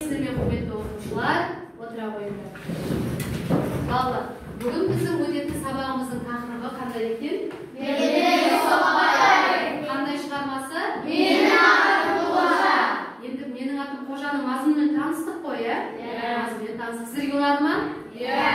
Сіздермен құрметті оқушылар, отыра қойыңдар. Балалар, бүгін біздің өтетін сабағымыздың тақырыбы қандай екен? Қандай шығармасы? Менің атым Қожа. Енді менің атым Қожаның мазмұнымен таныстық қой, иә? Мазмұнымен таныстық. Сіздерге ұнады ма? Иә.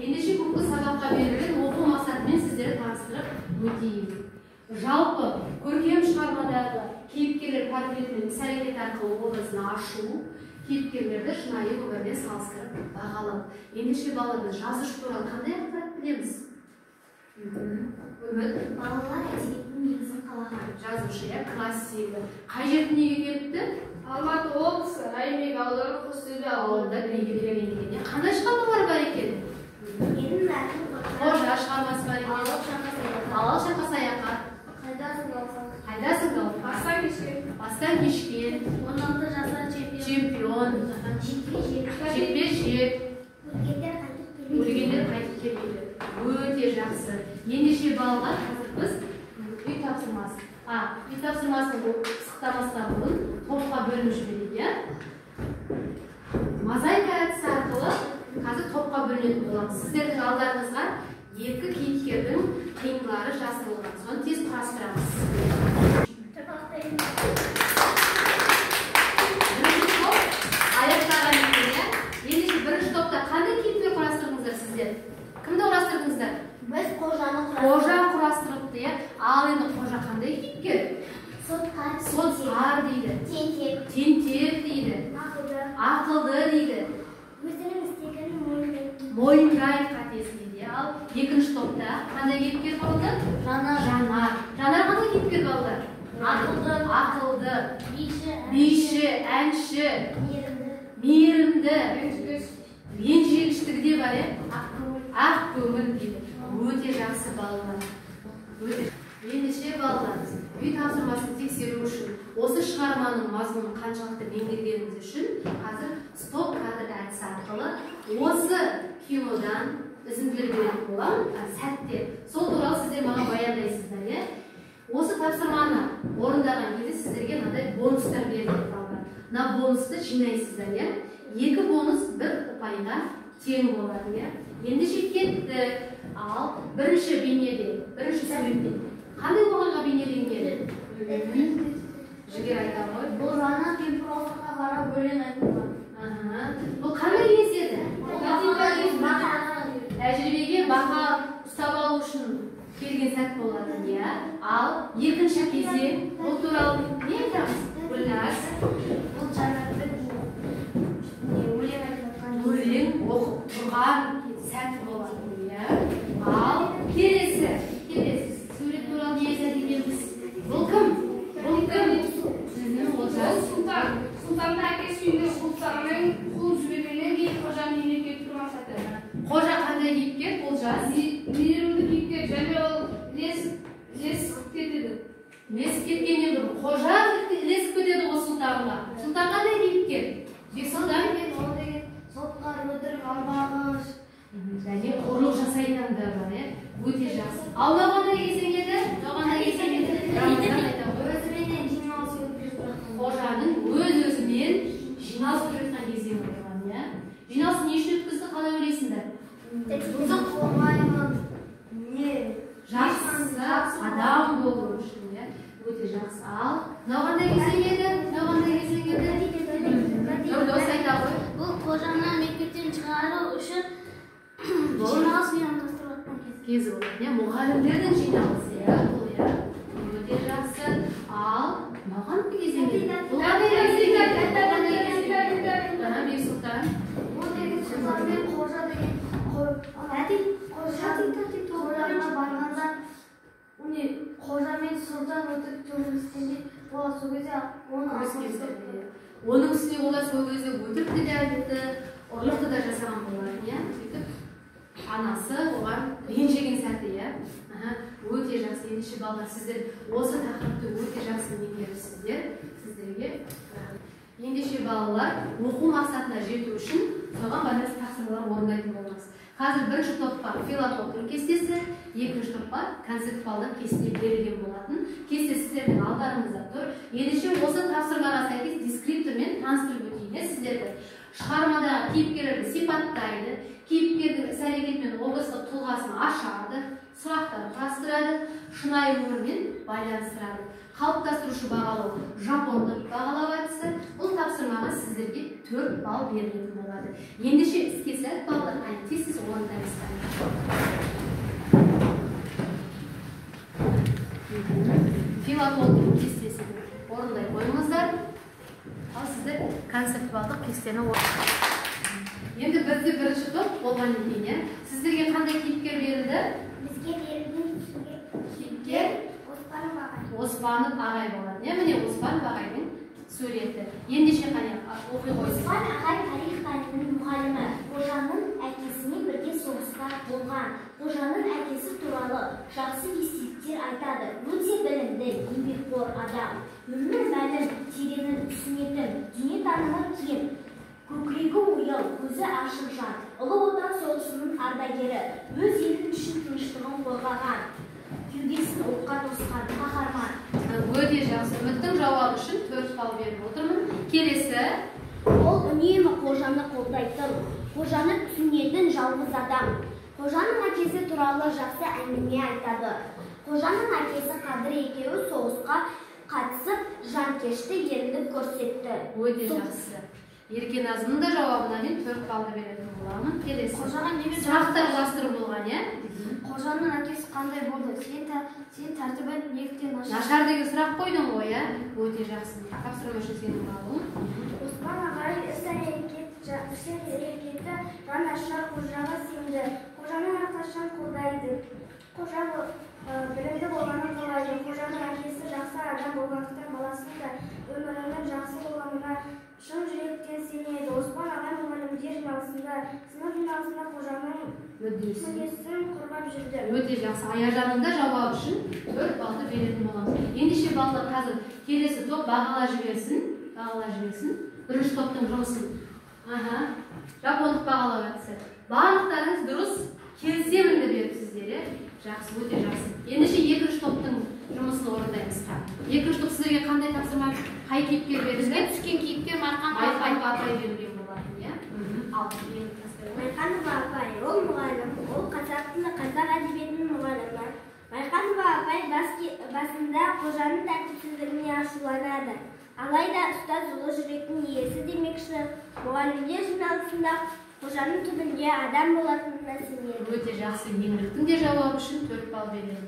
Ендеше бүгінгі сабаққа берілген оқу мақсатымен сіздерді таныстырып өтейін. Жалпы көркем шығармадағы кейіпкерлер портретінің іс-әрекет арқылы образын ашу, кейіпкерлерді шынайы өмірмен салыстырып бағалау. Ендеше балалар, жазушы туралы қандай ақпарат білеміз? Балалар әдебиеттің негізін қалаған. Жазушы, классигі. Қай жерде дүниеге келіпті? Алматы облысы, Райымбек ауданы, Қостөбе ауылында дүниеге келген екен. Қандай шығармалар бар екен? Менің атым Қожа шығармасы бар екен. Алал шақа саяқа. Қайдасың қалсаң? Қайдасың қалсаң? Бастан кешкен. Бастан кешкен. 16 жасар Чемпион. Жекпе-жек. Өлгендер қайтып келмейді. Өте жақсы. Ендеше балалар, қазір біз үй тапсырмасы. Үй тапсырмасын пысықтамастан бұрын топқа бөлініп жіберейік, иә? Мозаика әдісі арқылы қазір топқа бөлінетін боламыз. Сіздердің алдарыңызға екі кейіпкердің қиындылары жазылған. Соны тез құрастырамыз. Аяқтаған екен, иә? Ендеше бірінші топта қандай кейіпкер құрастырдыңыздар сіздер? Кімді құрастырдыңыздар? Біз Қожаны Қожа құрастырыпты, иә? Ал енді Қожа қандай кейіпкер? Сотқар дейді. Тентек дейді. Ақылды дейді. Өзінің істегенін мойындайды қатесін дейді. Ал екінші топта қандай кейіпкер болды? Жанар. Жанар қандай кейіпкер болды? Ақылды. Биші, әнші. Мейірімді. Еншіліштігі де бар, е? Ақ көңіл дейді. Өте жақсы балалар. Ендеше балалар, үй тапсырмасын тексеру үшін, осы шығарманың мазмұнын қаншалықты меңгергеніміз үшін, қазір стоп кадр әдісі арқылы осы кинодан үзінділер беретін боламын, сәтте. Сол туралы сіздер маған баяндайсыздар, е? Осы тапсырманы орындаған кезде сіздерге мынандай бонустар беріледі балалар. Мына бонусты жинайсыздар, е? Екі бонус бір ұпайға тең болады, е? Ендеше кетті. Ал бірінші бейнеде, бірінші суретте қандай болғанға бейнеленген? Жігер айта ғой. Бұл жаңа кемпіровқа қарап өлең айтылған. Бұл қандай кез еді? Тәжірибеге бақа ұстап алу үшін келген сәт болады, иә? Ал екінші кезде бұл туралы не айтамыз? Гүлназ. Бұл жаңағы өлең оқып тұрған сәт болады, иә? Ал келесі сурет туралы не айтады екенбіз? Бұл кім? Олжас. Сұлтанның әкесі үйінде құлсарымен қуып жібергеннен кейін Қожаның үйіне келіп тұрған сәті. Қожа қандай кейіпкер? Олжас. Мейірімді кейіпкер, және ол ілесіп кетеді. Ілесіп кеткен еді. Қожа ілесіп кетеді ғой сұлтанға. Сұлтан қандай кейіпкер? Сұлтан мен ол деген сотқар, өтірік, албағыш. Және қорлық жасайтын адамдар бар, е? Өте жақсы. Ал қандай кезең еді? Өзіменен жиналыс өткізіп жатқан. Қожаның өз-өзімен жиналыс өткізіп жатқан кезең болған, иә? Жиналыс не үшін өткізді, қалай ойлайсыңдар? Бұзық болмаймын. Жақсы адам болу үшін, иә? Өте жақсы. Ал қандай кезең еді? Дос айта ғой. Бұл Қожаны мектептен шығару үшін жиналыс ұйымдастыратын кезі болады, иә? Мұғалімдердің жиналысы, иә? Өте жақсы. Ал маған бір кезең еді? Бұл қандай кезең еді? Бексұлтан. Бұл деген Сұлтан мен Қожа деген Қожаға барғанда Қожа мен Сұлтан өтіп төбелескенде олар сол кезде оның үстіне олар сол кезде өтірікті де айтты, ұрлықты да жасаған болар, иә? Анасы оған ренжіген сәті, иә? Өте жақсы. Ендеше балалар, сіздер осы тақырыпты өте жақсы меңгеріпсіздер. Сіздерге ендеше балалар, оқу мақсатына жету үшін соған байланысты тапсырмалар орындайтын боламыз. Қазір бірінші топқа филотоптың кестесі, екінші топқа концептуалдық кесте берілген болатын. Кесте сіздердің алдарыңызда тұр. Ендеше осы тапсырмаға сәйкес дескриптор мен таныстырып өтейік. кейін сіздерді шығармадағы кейіпкерлерді сипаттайды, кейіпкердің іс-әрекеті мен образдық тұлғасын ашады, сұрақтар құрастырады, шынайы өмірмен байланыстырады. Қалыптастырушы бағалау жапондық бағалау әдісі. Бұл тапсырмаға сіздерге 4 балл берілетін болады. Ендеше іске сәт балалар, тез орындаймыздар. Филатондың кестесін орындай қойыңыздар. Ал сіздер концепт балдық кестені орындайсыздар. Енді бізде бірінші топ болғаннан кейін, сіздерге қандай кейіпкер берілді? Бізге берілген Кейіпкер Оспанов ағай болады. Міне Оспанов ағайдың суреті. Ендеше қане оқи қойыңыз. Оспан ағай тарих пәнінің мұғалімі. Қожаның әкесімен бірге соғыста болған. Қожаның әкесі туралы жақсы естеліктер айтады. Өте білімді, еңбекқор адам. Өмір мәнін тереңін түсінетін, дүниетанымы кең. Көкірегі ояу, көзі ашық жан. Ұлы Отан соғысының ардагері. Өз елінің үшін тыныштығын қорғаған. Кеудесін отқа тосқан қаһарман. Өте жақсы. Үміттің жауабы үшін 4 балл беріп отырмын. Келесі. Ол үнемі қожаны қолдайтын, қожаны түсінетін жалғыз адам. Қожаның әкесі туралы жақсы әңгіме айтады. Қожаның әкесі Қадыр екеуі соғысқа қатысып, жанкешті ерлік көрсетті. Өте жақсы. Еркен Азымның да жауабына мен 4 балды беретін боламын. Келесі. Сұрақтар құрастыру болған, Қожаның әкесі қандай болды? Сен тәртібін неліктен нашар деген сұрақ қойдың ғой, Өте жақсы. Тапсырма үшін сенің балың. Оспан ағай іс-әрекеті жанашыр қожаға сенді. Қожаның әрқашан қолдайды. Қожа білімді болғанын қалайды. Қожаның әкесі жақсы адам болғандықтан баласының да өмірінің жақсы болғанына шын жүректен сенеді. Оспан ағай мұғалімдер жиналысында, сынып жиналысында қожаның мүддесін қорғап жүрді. Өте жақсы. Аяжанның да жауабы үшін 4 балды беретін боламыз. Ендеше балдар қазір келесі топ бағала жіберсін. Бірінші топтың жұмысын. Жапондық бағалау әдісі. Барлықтарыңыз дұрыс келісемін деп беріпсіздер. Жақсы, өте жақсы. Ендеше екінші топтың жұмысын орындаймыз. Екінші топ сіздерге қандай тапсырма, қай кейіпкер берілді? Түскен кейіпкер Майқанова апай берілген болады. Майқанова апай, ол мұғалім, ол қазақ тілі, қазақ әдебиетінің мұғалімі. Майқанова апай басында қожаның тәртіпсіздігіне ашуланады. Алайда ұстаз ұлы жүректің иесі демекші, мұғалімдер жиналысында қожаның түбінде адам болатынына сенеді. Өте жақсы. Еңліктің де жауабы үшін 4 балл беремін.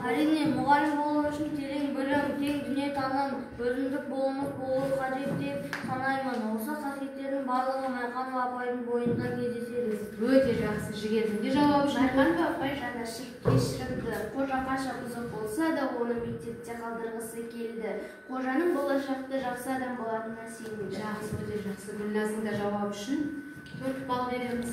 Әрине, мұғалім болу үшін терең білім, кең дүниетаным, өзіндік болмыс болу қажет деп санаймын. Осы қасиеттердің барлығы Майқанова апайдың бойында кездеседі. Өте жақсы. Жігердің де жауабы үшін. Майқанова апай жанашыр, кешірімді. Қожа қанша қызық болса да, оны мектепте қалдырғысы келді. Қожаның болашақта жақсы адам болатынына сенеді. Жақсы, өте жақсы. Гүлназдың да жауабы үшін 4 балл береміз.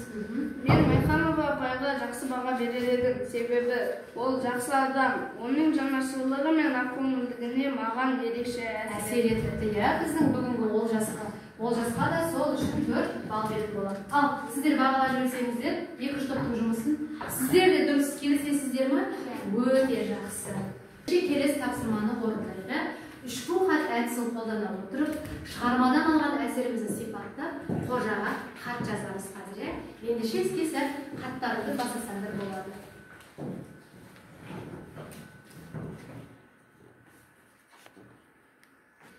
Мен Майқанова апайға жақсы баға берер едім. Себебі ол жақсы адам. Оның жанашырлығы мен ақкөңілдігіне маған ерекше әсер етіпті. Біздің бүгінгі олжасқа да сол үшін 4 балл беріп болады. Ал сіздер бағалап жүрсеңіздер, екінші топтың жұмысын сіздер де дұрыс келісесіздер ме? Өте жақсы. Келесі тапсырманы орындайды. Үшбу хат әдісін қолдана отырып, шығармадан алған әсерімізді сипаттап, қожаға хат жазамыз қазір. Ендеше іске сәт хаттарыңды басасаңдар болады.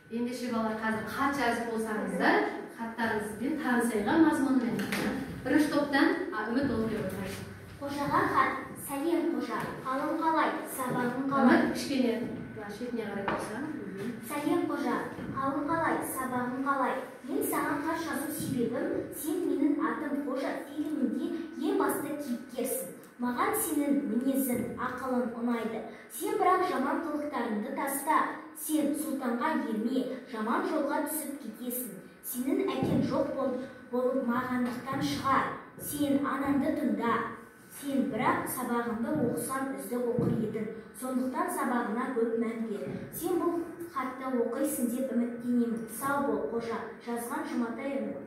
Ендеше балалар қазір хат жазып болсаңыздар, хаттарыңызбен танысайған мазмұнымен. Бірінші топтан Үміт оқи отырайық. Қожаға хат. Сәлем қожа, қалың қалай, сабағың қалай? Үміт кішкене шетіне қарай болса. Сәлем қожа, қалың қалай, сабағың қалай? Мен саған хат жазу себебім, сен менің атым Қожа фильмінде ең басты кейіпкерсің. Маған сенің мінезің, ақылың ұнайды. Сен бірақ жаман қылықтарыңды таста. Сен сұлтанға ерме, жаман жолға түсіп кетесің. Сенің әкең жоқ болып мағандықтан шығар. Сен анаңды тыңда. Сен бірақ сабағыңды оқысан үздік оқыр едің. Сондықтан сабағына көп мән бер. Сен бұл хатты оқисың деп үміттенемін. Сау бол, қожа. Жазған Жұматай Үміт.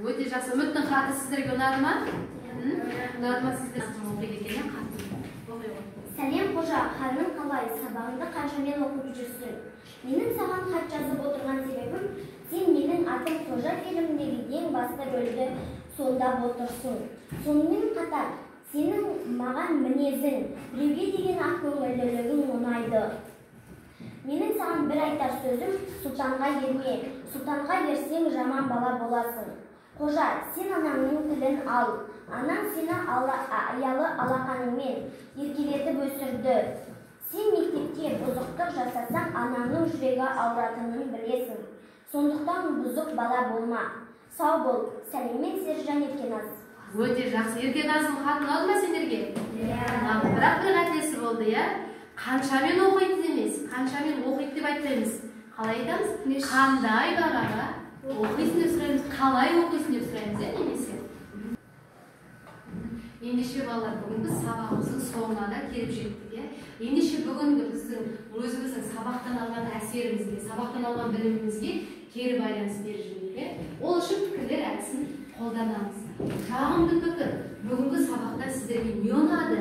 Өте жақсы. Үміттің хаты сіздерге ұнады ма? Ұнады ма сіздер? Сәлем қожа, қалың қалай, сабағыңды қаншамен оқып жүрсің? Менің саған хат жазып отырған себебім, Сен менің атым Қожа фильміндегі ең басты рөлді сомдап отырсың. Сонымен қатар, сенің маған мінезің, біреуге деген ақкөңілділігің ұнайды. Менің саған бір айтар сөзім, сұлтанға ерме. Сұлтанға ерсең жаман бала боласың. Қожа, сен анаңның тілін ал. Анаң сені аялы алақаныңмен еркелетіп өсірді. Сен мектепте бұзықтық жасасаң, анаңның жүрегі ауыратынын білесің. Сондықтан бұзық бала болма. Сау бол, сәлеммен Сержан Еркеназ. Өте жақсы. Еркеназым хатын алды ма сендерге? Бірақ бір қатесі болды, я? Қаншамен оқиды емес, қаншамен оқиды деп айтпаймыз. Қалай айтамыз? Қандай бағаға оқисың деп сұраймыз, қалай оқисың деп сұраймыз, немесе? Ендеше балалар, бүгінгі сабағымыздың соңына да келіп жеттік. Ендеше бүгінгі біздің өзіміздің сабақтан алған әсерімізге, сабақтан алған білімімізге кері байланыс беріп. Ол үшін пікірлер әдісін қолданамыз. Жағымды пікір, бүгінгі сабақта сіздерге не ұнады?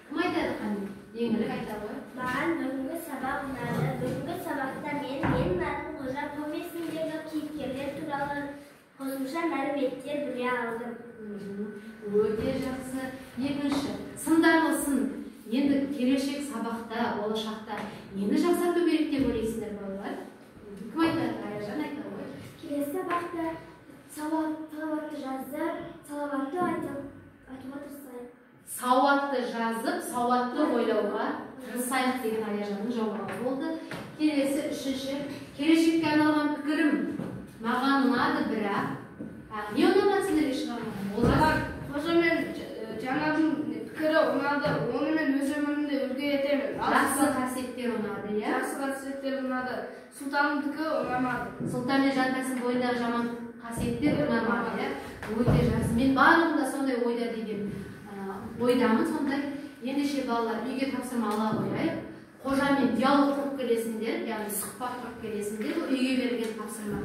Кім айтады қане? Еңгілік айта ғой. Маған бүгінгі сабақ ұнады. Бүгінгі сабақта мен Нарқын Қожа повесіндегі кейіпкерлер туралы қосымша мәліметтер біле алдым. Өте жақсы. Екінші, сындарлы сын. Енді келешек сабақта, болашақта нені жақсарту керек деп ойлайсыңдар балалар? Кім айтады? Аяжан айта ғой. Келесі сабақта салауатты жазып, салауатты айтуға тырысайық. Сауатты жазып, сауатты ойлауға тырысайық деген Аяжанның жауабы болды. Келесі үшінші, келешекке арналған пікірім маған ұнады, бірақ не ұнамады сендерге шығармаған? Қожа мен жаңардың пікірі ұнады, оны мен өз өмірімде үлгі етемін. Жақсы қасиеттер ұнады, иә? Жақсы қасиеттер ұнады. Сұлтандікі ұнамады. Сұлтан мен Жантастың бойындағы жаман қасиеттер ұнамады, иә? Өте жақсы. Мен барлығында сондай ойда деген ойдамын, сондай. Ендеше балалар, үйге тапсырма ала қояйық. Қожамен диалог құрып келесіңдер, яғни сұхбат құрып келесіңдер, үйге берілген тапсырма.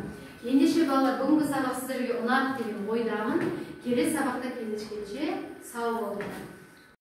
Ендеше балалар, бүгінгі сабақ сіздерге ұнады деген ойдамын. Келесі сабақта кездескенше сау болыңдар.